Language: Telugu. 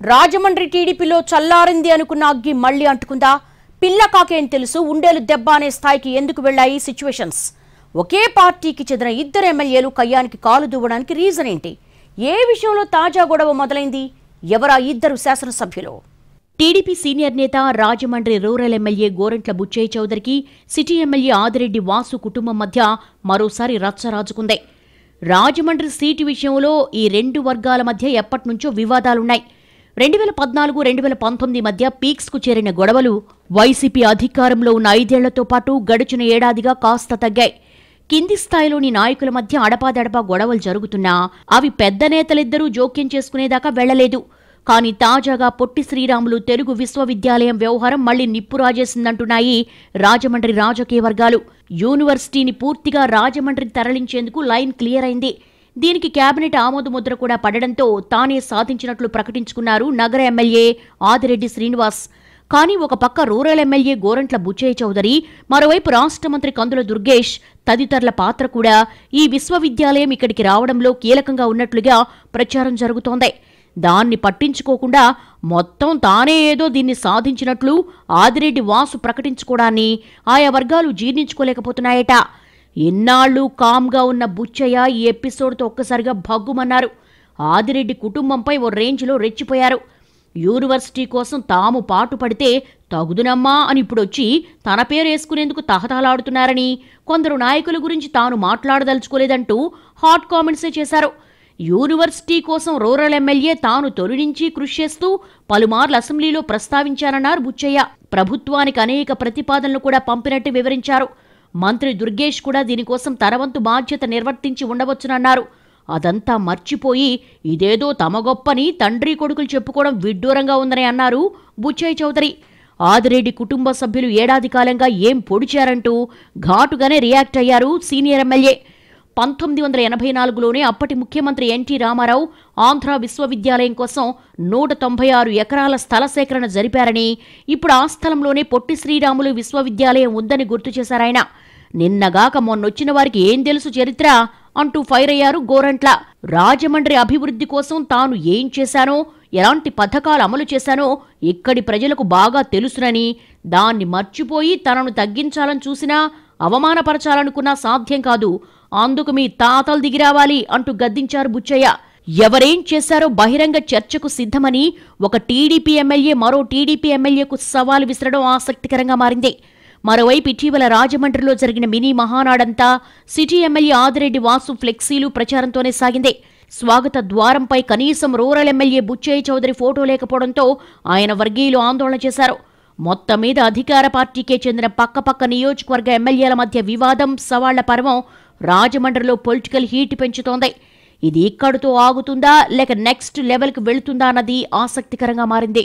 రాజమండ్రి టీడీపీలో చల్లారింది అనుకున్న అగ్గి మళ్లీ అంటుకుందా? పిల్ల కాకేం తెలుసు, ఉండేలు దెబ్బ అనే స్థాయికి ఎందుకు వెళ్లాయి సిచ్యువేషన్స్? ఒకే పార్టీకి చెందిన ఇద్దరు ఎమ్మెల్యేలు కయ్యానికి కాలు దువ్వడానికి రీజన్ ఏంటి? ఏ విషయంలో తాజా గొడవ మొదలైంది? ఎవరా ఇద్దరు శాసనసభ్యులు? టీడీపీ సీనియర్ నేత రాజమండ్రి రూరల్ ఎమ్మెల్యే గోరంట్ల బుచ్చయ్య చౌదరికి సిటీ ఎమ్మెల్యే ఆదిరెడ్డి వాసు కుటుంబం మధ్య మరోసారి రచ్చ రాజుకుంది. రాజమండ్రి సీటు విషయంలో ఈ రెండు వర్గాల మధ్య ఎప్పటినుంచో వివాదాలున్నాయి. 2014-2019 మధ్య పీక్స్కు చేరిన గొడవలు వైసీపీ అధికారంలో ఉన్న 5 ఏళ్లతో పాటు గడిచిన ఏడాదిగా కాస్త తగ్గాయి. కింది స్థాయిలోని నాయకుల మధ్య అడపాదడపా గొడవలు జరుగుతున్నా అవి పెద్ద నేతలిద్దరూ జోక్యం చేసుకునేదాకా వెళ్లలేదు. కానీ తాజాగా పొట్టి శ్రీరాములు తెలుగు విశ్వవిద్యాలయం వ్యవహారం మళ్లీ నిప్పు రాజేసిందంటున్నాయి రాజమండ్రి రాజకీయ వర్గాలు. యూనివర్సిటీని పూర్తిగా రాజమండ్రి తరలించేందుకు లైన్ క్లియర్ అయింది. దీనికి కేబినెట్ ఆమోదముద్ర కూడా పడడంతో తానే సాధించినట్లు ప్రకటించుకున్నారు నగర ఎమ్మెల్యే ఆదిరెడ్డి శ్రీనివాస్. కానీ ఒక పక్క రూరల్ ఎమ్మెల్యే గోరంట్ల బుచ్చయ్య చౌదరి, మరోవైపు రాష్ట్ర మంత్రి కందుల దుర్గేష్ తదితరుల పాత్ర కూడా ఈ విశ్వవిద్యాలయం ఇక్కడికి రావడంలో కీలకంగా ఉన్నట్లుగా ప్రచారం జరుగుతోంది. దాన్ని పట్టించుకోకుండా మొత్తం తానే ఏదో దీన్ని సాధించినట్లు ఆదిరెడ్డి వాసు ప్రకటించుకోవడాన్ని ఆయా వర్గాలు జీర్ణించుకోలేకపోతున్నాయట. ఇన్నాళ్లు కామ్గా ఉన్న బుచ్చయ్య ఈ ఎపిసోడ్తో ఒక్కసారిగా భగ్గుమన్నారు. ఆదిరెడ్డి కుటుంబంపై ఓ రేంజ్లో రెచ్చిపోయారు. యూనివర్సిటీ కోసం తాము పాటుపడితే తగుదునమ్మా అని ఇప్పుడొచ్చి తన పేరు వేసుకునేందుకు తహతహలాడుతున్నారని, కొందరు నాయకుల గురించి తాను మాట్లాడదలుచుకోలేదంటూ హాట్ కామెంట్సే చేశారు. యూనివర్సిటీ కోసం రూరల్ ఎమ్మెల్యే తాను తొలి నుంచి కృషి చేస్తూ పలుమార్లు అసెంబ్లీలో ప్రస్తావించారన్నారు బుచ్చయ్య. ప్రభుత్వానికి అనేక ప్రతిపాదనలు కూడా పంపినట్టు వివరించారు. మంత్రి దుర్గేష్ కూడా దీనికోసం తన వంతు బాధ్యత నిర్వర్తించి ఉండవచ్చునన్నారు. అదంతా మర్చిపోయి ఇదేదో తమ గొప్పని తండ్రి కొడుకులు చెప్పుకోవడం విడ్డూరంగా ఉందని అన్నారు బుచ్చయ్య చౌదరి. ఆదిరెడ్డి కుటుంబ సభ్యులు ఏడాది కాలంగా ఏం పొడిచారంటూ ఘాటుగానే రియాక్ట్ అయ్యారు సీనియర్ ఎమ్మెల్యే. 1984లోనే అప్పటి ముఖ్యమంత్రి ఎన్టీ రామారావు ఆంధ్ర విశ్వవిద్యాలయం కోసం 196 ఎకరాల స్థల సేకరణ జరిపారని, ఇప్పుడు ఆ స్థలంలోనే పొట్టి శ్రీరాములు విశ్వవిద్యాలయం ఉందని గుర్తు చేశారాయన. నిన్నగాక మొన్నొచ్చిన వారికి ఏం తెలుసు చరిత్ర అంటూ ఫైర్ అయ్యారు గోరంట్ల. రాజమండ్రి అభివృద్ధి కోసం తాను ఏం చేశానో, ఎలాంటి పథకాలు అమలు చేశానో ఇక్కడి ప్రజలకు బాగా తెలుసునని, దాన్ని మర్చిపోయి తనను తగ్గించాలని చూసినా అవమానపరచాలనుకున్నా సాధ్యం కాదు, అందుకు మీ తాతలు దిగిరావాలి అంటూ గద్దించారు బుచ్చయ్య. ఎవరేం చేశారో బహిరంగ చర్చకు సిద్ధమని ఒక టీడీపీ ఎమ్మెల్యే మరో టీడీపీ ఎమ్మెల్యేకు సవాలు విసరడం ఆసక్తికరంగా మారింది. మరోవైపు ఇటీవల రాజమండ్రిలో జరిగిన మినీ మహానాడంతా సిటీ ఎమ్మెల్యే ఆదిరెడ్డి వాసు ఫ్లెక్సీలు ప్రచారంతోనే సాగింది. స్వాగత ద్వారంపై కనీసం rural MLA Butchaiah Chowdary photo లేకపోవడంతో ఆయన వర్గీయులు ఆందోళన చేశారు. మొత్తం మీద అధికార పార్టీకే చెందిన పక్కపక్క నియోజకవర్గ ఎమ్మెల్యేల మధ్య వివాదం, సవాళ్ల పర్వం రాజమండ్రిలో పొలిటికల్ హీట్ పెంచుతోంది. ఇది ఇక్కడితో ఆగుతుందా లేక నెక్స్ట్ లెవెల్కి వెళుతుందా అన్నది ఆసక్తికరంగా మారింది.